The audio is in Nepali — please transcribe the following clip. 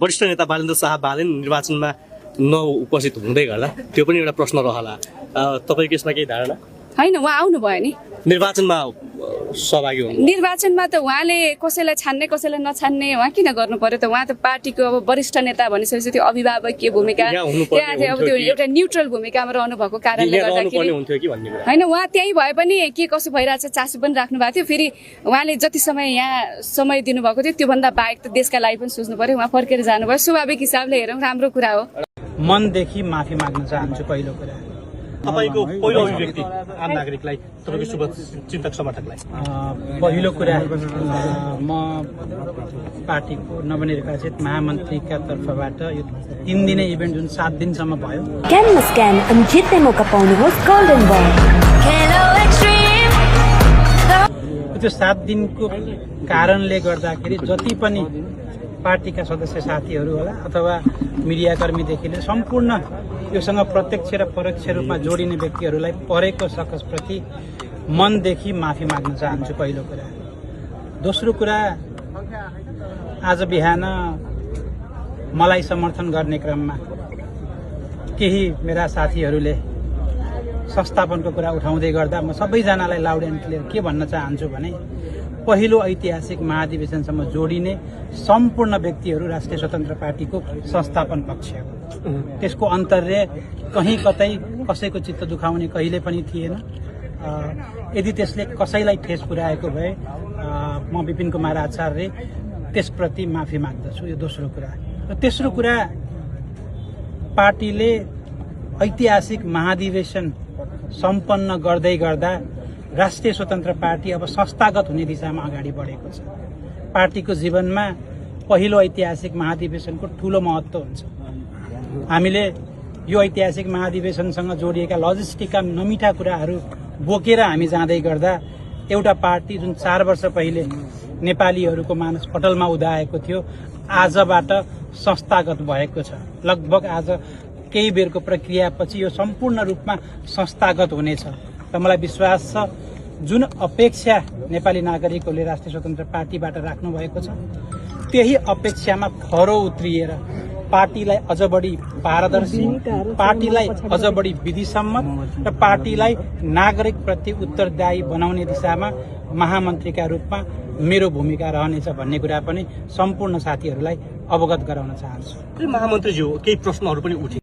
वरिष्ठ नेता बालेन्द्र शाह बालेन निर्वाचनमा नउपस्थित हुँदै गर्दा त्यो पनि एउटा प्रश्न रहला। तपाईको यसमा केही धारणा? हैन, उहाँ आउनु भयो नि निर्वाचनमा सहभागी हुनु। निर्वाचनमा त उहाँले कसैलाई छान्ने कसैलाई नछान्ने उहाँ किन गर्नु पर्यो त? उहाँ त पार्टीको अब वरिष्ठ नेता भनिसकेपछि त्यो अभिभावकीय भूमिका त्यहाँ अब त्यो एउटा न्युट्रल भूमिकामा रहनु भएको कारणले गर्दाखेरि हैन, उहाँ त्यही भए पनि के कसो भइरहेछ चासो पनि राख्नु भएको थियो। फेरि उहाँले जति समय यहाँ समय दिनुभएको थियो त्योभन्दा बाहेक त देशका लागि पनि सोच्नु पर्यो। उहाँ फर्केर जानुभयो, स्वाभाविक हिसाबले हेरौँ राम्रो कुरा हो। मनदेखि माफी माग्न चाहन्छु। पहिलो कुरा तपाईको पहिलो अभिव्यक्ति आम नागरिकलाई, तपाईको शुभचिन्तक समर्थकलाई। पहिलो कुरा म पार्टीको नवनिर्वाचित महामन्त्रीका तर्फबाट यो 3 दिने इभेन्ट जुन 7 दिनसम्म भयो, स्क्यान अनि जित्ने मौका पाउनुहोस् गोल्डन बल। त्यो 7 दिनको कारणले गर्दाखेरि जति पनि पार्टीका सदस्य साथीहरू होला अथवा मिडियाकर्मीदेखि लिएर सम्पूर्ण योसँग प्रत्यक्ष र परोक्ष रूपमा जोडिने व्यक्तिहरूलाई परेको सकसप्रति मनदेखि माफी माग्न चाहन्छु। पहिलो कुरा। दोस्रो कुरा, आज बिहान मलाई समर्थन गर्ने क्रममा केही मेरा साथीहरूले संस्थापनको कुरा उठाउँदै गर्दा म सबैजनालाई लाउड एन्ड क्लियर के भन्न चाहन्छु भने पहिलो ऐतिहासिक महाधिवेशनसम्म जोडिने सम्पूर्ण व्यक्तिहरू राष्ट्रिय स्वतन्त्र पार्टीको संस्थापन पक्ष हो। त्यसको अन्तर्य कहीँ कतै कसैको चित्त दुखाउने कहिले पनि थिएन। यदि त्यसले कसैलाई ठेस पुर्याएको भए म विपिन कुमार आचार्य त्यसप्रति माफी माग्दछु। यो दोस्रो कुरा। र तेस्रो कुरा, पार्टीले ऐतिहासिक महाधिवेशन सम्पन्न गर्दै गर्दा राष्ट्रिय स्वतन्त्र पार्टी अब संस्थागत हुने दिशामा अगाडि बढेको छ। पार्टीको जीवनमा पहिलो ऐतिहासिक महाधिवेशनको ठूलो महत्व हुन्छ। हामीले यो ऐतिहासिक महाधिवेशनसँग जोडिएका लजिस्टिकका नमिठा कुराहरू बोकेर हामी जाँदै गर्दा एउटा पार्टी जुन 4 वर्ष पहिले नेपालीहरूको मानस पटलमा उदाएको थियो आजबाट संस्थागत भएको छ। लगभग आज केही बेरको प्रक्रियापछि यो सम्पूर्ण रूपमा संस्थागत हुनेछ र मलाई विश्वास छ जुन अपेक्षा नेपाली नागरिकहरूले राष्ट्रिय स्वतन्त्र पार्टीबाट राख्नु भएको छ त्यही अपेक्षामा खरो उत्रिएर पार्टीलाई अझ बढी पारदर्शी, पार्टीलाई अझ बढी विधिसम्मत र पार्टीलाई नागरिक प्रति उत्तरदायी बनाउने दिशामा महामन्त्रीका रूपमा मेरो भूमिका रहनेछ भन्ने कुरा पनि सम्पूर्ण साथीहरूलाई अवगत गराउन चाहन्छु। महामन्त्रीज्यू, केही प्रश्नहरू पनि उठे।